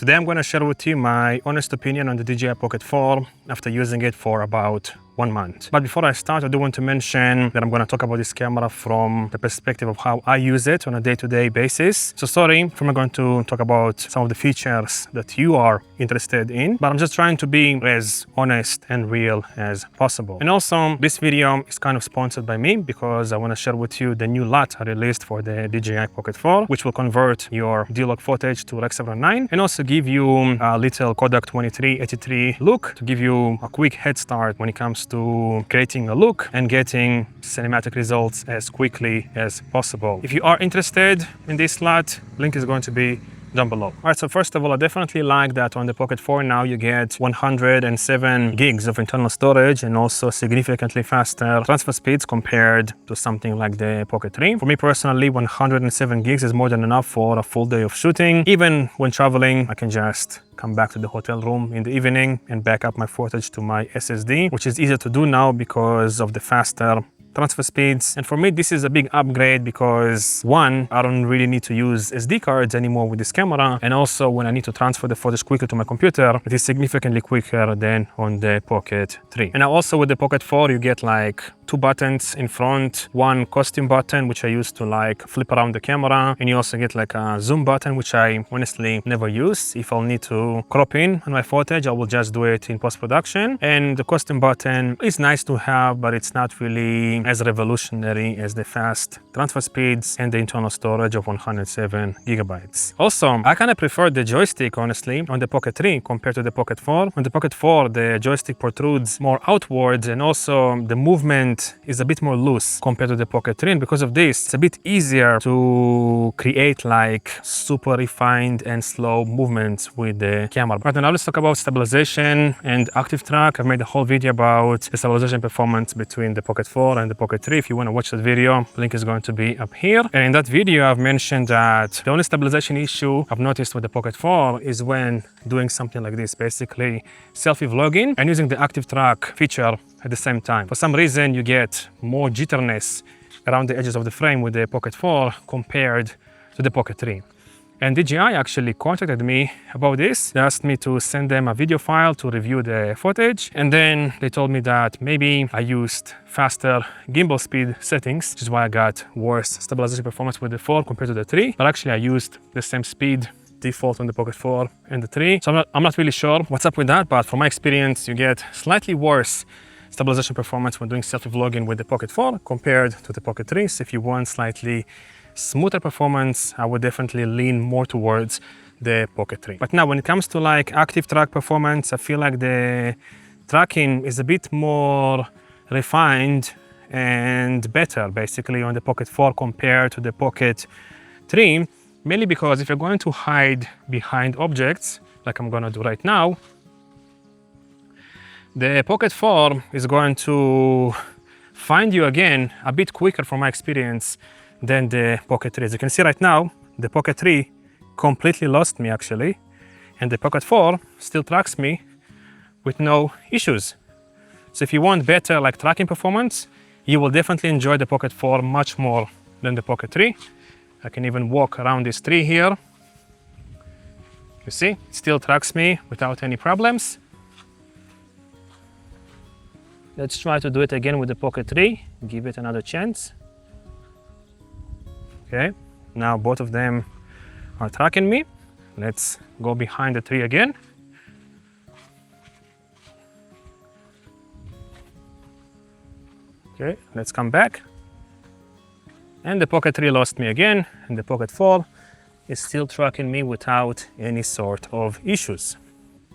Today I'm going to share with you my honest opinion on the DJI Pocket 4 after using it for about 1 month. But before I start, I do want to mention that I'm going to talk about this camera from the perspective of how I use it on a day-to-day basis. So sorry if I'm not going to talk about some of the features that you are interested in, but I'm just trying to be as honest and real as possible. And also, this video is kind of sponsored by me because I want to share with you the new LUT I released for the DJI Pocket 4, which will convert your D-Log footage to Rec. 709 and also give you a little Kodak 2383 look to give you a quick head start when it comes to creating a look and getting cinematic results as quickly as possible. If you are interested in this LUT, link is going to be down below. All right, so first of all, I definitely like that on the Pocket 4 now you get 107 gigs of internal storage and also significantly faster transfer speeds compared to something like the Pocket 3. For me personally, 107 gigs is more than enough for a full day of shooting. Even when traveling, I can just come back to the hotel room in the evening and back up my footage to my SSD, which is easier to do now because of the faster transfer speeds. And for me, this is a big upgrade because one, I don't really need to use SD cards anymore with this camera. And also when I need to transfer the footage quickly to my computer, it is significantly quicker than on the Pocket 3. And now also with the Pocket 4, you get like 2 buttons in front, one costume button, which I use to like flip around the camera. And you also get like a zoom button, which I honestly never use. If I'll need to crop in on my footage, I will just do it in post-production. And the costume button is nice to have, but it's not really as revolutionary as the fast transfer speeds and the internal storage of 107 gigabytes. Also, I kind of prefer the joystick, honestly, on the Pocket 3 compared to the Pocket 4. On the Pocket 4, the joystick protrudes more outwards and also the movement is a bit more loose compared to the Pocket 3. And because of this, it's a bit easier to create like super refined and slow movements with the camera. Right, now let's talk about stabilization and active track. I've made a whole video about the stabilization performance between the Pocket 4 and the Pocket 3. If you want to watch that video, link is going to be up here. And in that video, I've mentioned that the only stabilization issue I've noticed with the Pocket 4 is when doing something like this, basically selfie vlogging and using the active track feature at the same time. For some reason, you get more jitteriness around the edges of the frame with the Pocket 4 compared to the Pocket 3. And DJI actually contacted me about this. They asked me to send them a video file to review the footage. And then they told me that maybe I used faster gimbal speed settings, which is why I got worse stabilization performance with the 4 compared to the 3. But actually I used the same speed default on the Pocket 4 and the 3. So I'm not really sure what's up with that, but from my experience, you get slightly worse stabilization performance when doing selfie vlogging with the Pocket 4 compared to the Pocket 3. So if you want slightly smoother performance, I would definitely lean more towards the Pocket 3. But now when it comes to like active track performance, I feel like the tracking is a bit more refined and better basically on the Pocket 4 compared to the Pocket 3, mainly because if you're going to hide behind objects, like I'm gonna do right now, the Pocket 4 is going to find you again a bit quicker from my experience than the Pocket 3. As you can see right now, the Pocket 3 completely lost me actually, and the Pocket 4 still tracks me with no issues. So if you want better like tracking performance, you will definitely enjoy the Pocket 4 much more than the Pocket 3. I can even walk around this tree here. You see, it still tracks me without any problems. Let's try to do it again with the Pocket 3, give it another chance. Okay, now both of them are tracking me. Let's go behind the tree again. Okay, let's come back. And the Pocket 3 lost me again, and the Pocket 4 is still tracking me without any sort of issues.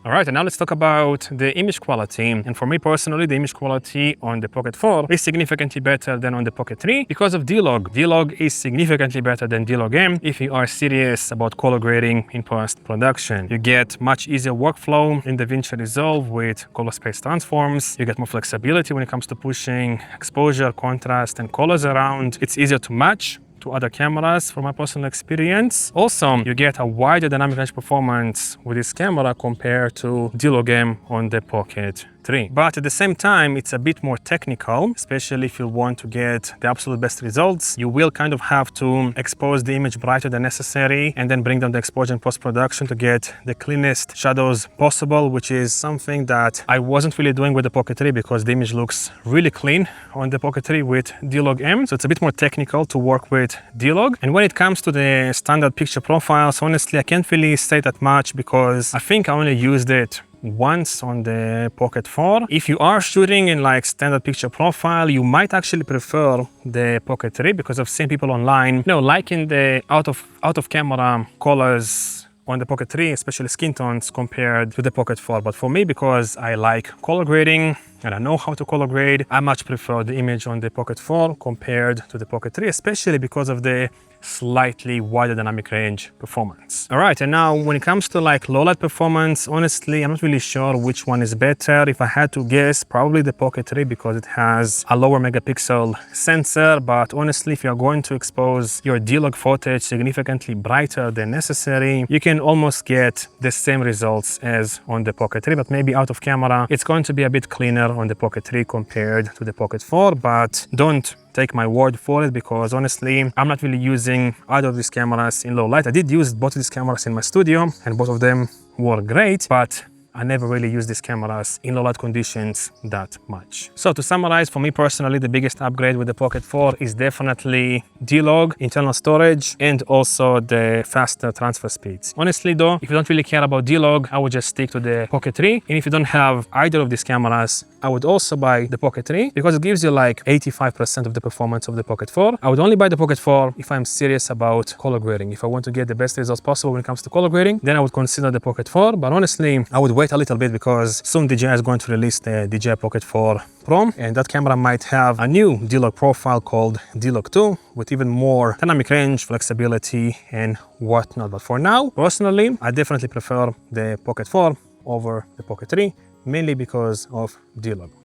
All right, and now let's talk about the image quality. And for me personally, the image quality on the Pocket 4 is significantly better than on the Pocket 3 because of D-Log. D-Log is significantly better than D-Log M if you are serious about color grading in post-production. You get much easier workflow in DaVinci Resolve with color space transforms. You get more flexibility when it comes to pushing exposure, contrast, and colors around. It's easier to match to other cameras from my personal experience. Also, you get a wider dynamic range performance with this camera compared to D-Log M on the Pocket 3. But at the same time, it's a bit more technical, especially if you want to get the absolute best results. You will kind of have to expose the image brighter than necessary and then bring down the exposure in post-production to get the cleanest shadows possible, which is something that I wasn't really doing with the Pocket 3 because the image looks really clean on the Pocket 3 with D-Log M. So it's a bit more technical to work with D-Log. And when it comes to the standard picture profiles, honestly, I can't really say that much because I think I only used it once on the Pocket 4. If you are shooting in like standard picture profile, you might actually prefer the Pocket 3 because I've seen people online, liking the out of camera colors on the Pocket 3, especially skin tones compared to the Pocket 4. But for me, because I like color grading and I know how to color grade, I much prefer the image on the Pocket 4 compared to the Pocket 3, especially because of the slightly wider dynamic range performance. All right, and now when it comes to like low light performance, honestly, I'm not really sure which one is better. If I had to guess, probably the Pocket 3 because it has a lower megapixel sensor. But honestly, if you're going to expose your D-Log footage significantly brighter than necessary, you can almost get the same results as on the Pocket 3, but maybe out of camera, it's going to be a bit cleaner on the Pocket 3 compared to the Pocket 4, but don't take my word for it because honestly, I'm not really using either of these cameras in low light. I did use both of these cameras in my studio and both of them were great, but I never really use these cameras in low light conditions that much. So to summarize, for me personally, the biggest upgrade with the Pocket 4 is definitely D-Log, internal storage, and also the faster transfer speeds. Honestly though, if you don't really care about D-Log, I would just stick to the Pocket 3. And if you don't have either of these cameras, I would also buy the Pocket 3 because it gives you like 85% of the performance of the Pocket 4. I would only buy the Pocket 4 if I'm serious about color grading. If I want to get the best results possible when it comes to color grading, then I would consider the Pocket 4. But honestly, I would wait a little bit because soon DJI is going to release the DJI Pocket 4 Pro, and that camera might have a new D-Log profile called D-Log 2 with even more dynamic range, flexibility, and whatnot. But for now, personally, I definitely prefer the Pocket 4 over the Pocket 3, mainly because of D-Log.